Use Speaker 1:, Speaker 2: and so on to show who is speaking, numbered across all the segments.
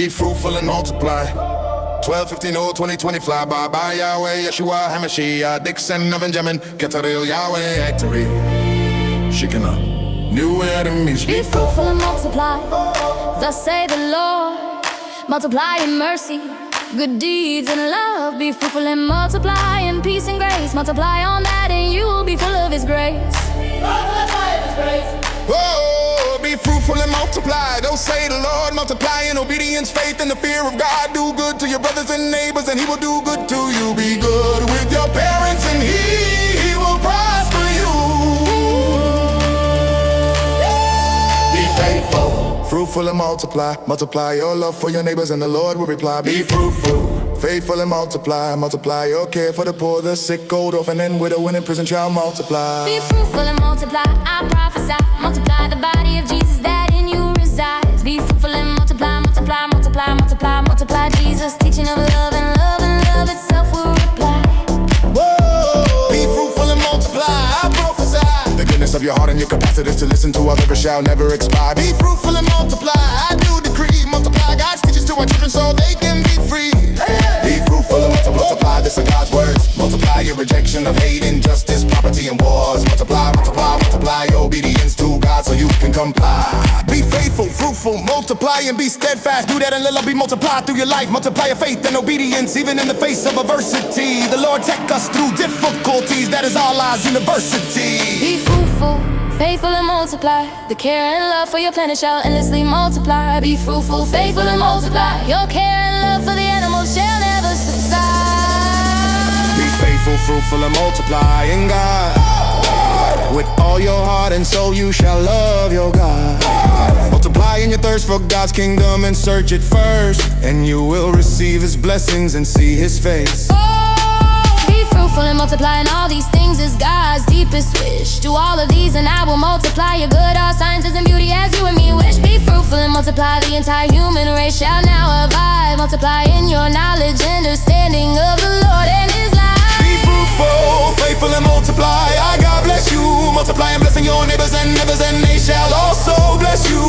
Speaker 1: Be fruitful and multiply. 12, 15, 20, 20, fly by YHWH, Dixan, Avenjamin, Tiriel, YHWH, Tiriel. Shikana, new enemies.
Speaker 2: Be fruitful and multiply. Thus say the Lord. Multiply in mercy, good deeds and love. Be fruitful and multiply in peace and grace. Multiply on that and you will be full of His grace.
Speaker 1: Whoa, be fruitful and multiply. Thus say the Lord. Multiply in obedience, faith, and the fear of God. Do good to your brothers and neighbors, and He will do good to you. Be good with your parents, and He will prosper you. Be faithful, fruitful and multiply. Multiply your love for your neighbors, and the Lord will reply. Be fruitful, faithful and multiply. Multiply your care for the poor, the sick, old, orphan, and widow, and in prison child. Multiply.
Speaker 2: Be fruitful and multiply. I prophesy. Multiply the body of Jesus that in you resides. Be fruitful and multiply, multiply, multiply, multiply, multiply. Jesus' teaching of love and love and love itself will reply.
Speaker 1: Whoa, be fruitful and multiply. I prophesy. The goodness of your heart and your capacity to listen to others shall never expire. Be fruitful and multiply. I do decree. Multiply God's teachings to our children so they can be free. Be fruitful and multiply. This are God's words. Multiply your rejection of hate, injustice, poverty, and wars. Multiply, multiply, multiply your obedience to God so you can comply. Be faithful, fruitful, multiply and be steadfast. Do that and let love be multiplied through your life. Multiply your faith and obedience even in the face of adversity. The Lord take us through difficulties. That is our lives university.
Speaker 2: Be fruitful, faithful and multiply. The care and love for your planet shall endlessly multiply. Be fruitful, faithful and multiply. Your care and love for the animals shall never subside.
Speaker 1: Be faithful, fruitful and multiply in God. With all your heart and soul you shall love your God. Multiply in your thirst for God's kingdom and search it first, and you will receive His blessings and see His face.
Speaker 2: Be fruitful and multiply, and all these things is God's deepest wish. Do all of these and I will multiply your good, all sciences and beauty as you and me wish. Be fruitful and multiply, the entire human race shall now abide. Multiply in your knowledge, understanding of the Lord and His life.
Speaker 1: Be fruitful, faithful and multiply. God bless you. Multiply and blessing your neighbors and neighbors, and they shall also bless you.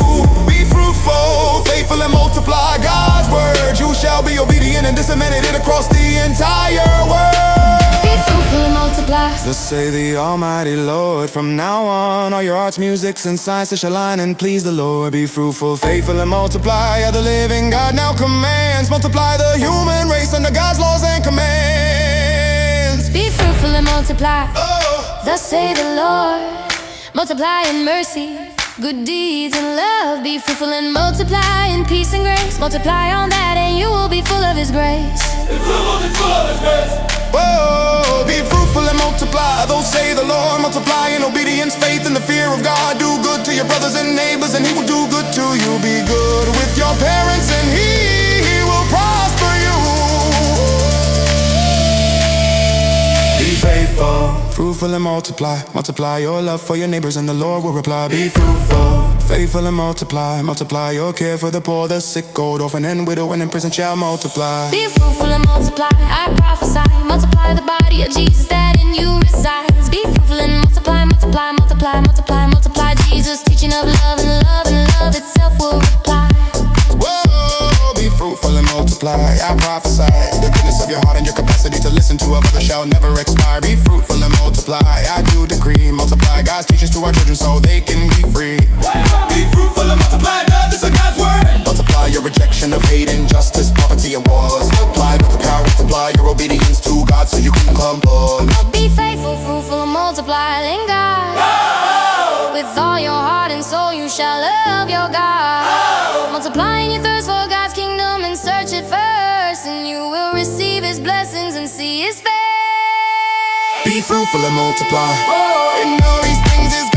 Speaker 1: Be fruitful, faithful and multiply God's word. You shall be obedient and disseminate it across the entire world.
Speaker 2: Be fruitful and multiply.
Speaker 1: Thus say the Almighty Lord. From now on, all your arts, musics, and sciences shall line and please the Lord. Be fruitful, faithful, and multiply. The living God now commands. Multiply the human race under God's laws and commands.
Speaker 2: Be fruitful and multiply. Thus say the Lord. Multiply in mercy, good deeds and love. Be fruitful and multiply in peace and grace. Multiply on that and you will be full of His grace.
Speaker 1: Whoa, be fruitful and multiply. Those say the Lord. Multiply in obedience, faith, and the fear of God. Do good to your brothers and neighbors, and He will do good to you. Be good with your parents, and He will prosper you. Be faithful, fruitful and multiply. Multiply your love for your neighbors, and the Lord will reply. Be fruitful, faithful and multiply. Multiply your care for the poor, the sick, old, orphan, and widow, and in prison shall multiply.
Speaker 2: Be fruitful and multiply. I prophesy. Multiply the body of Jesus that in you resides. Be fruitful and multiply, multiply, multiply, multiply, multiply. Jesus' teaching of love and love and love itself will reply.
Speaker 1: Whoa, be fruitful and multiply. I prophesy. The goodness of your heart and your capacity to listen to others shall never expire. Be fruitful and multiply. I do decree. Multiply God's teachings to our children so they can be free. Be fruitful and multiply. This is God's word. Multiply your rejection of hate, injustice, poverty, and wars. Multiply with the power, multiply your obedience to God so you can come on.
Speaker 2: Be faithful, fruitful, and multiply in God. With all your heart and soul you shall love your God. Multiply in your thirst for God's kingdom and search it first, and you will receive His blessings and see His face.
Speaker 1: Be fruitful and multiply. And all these things is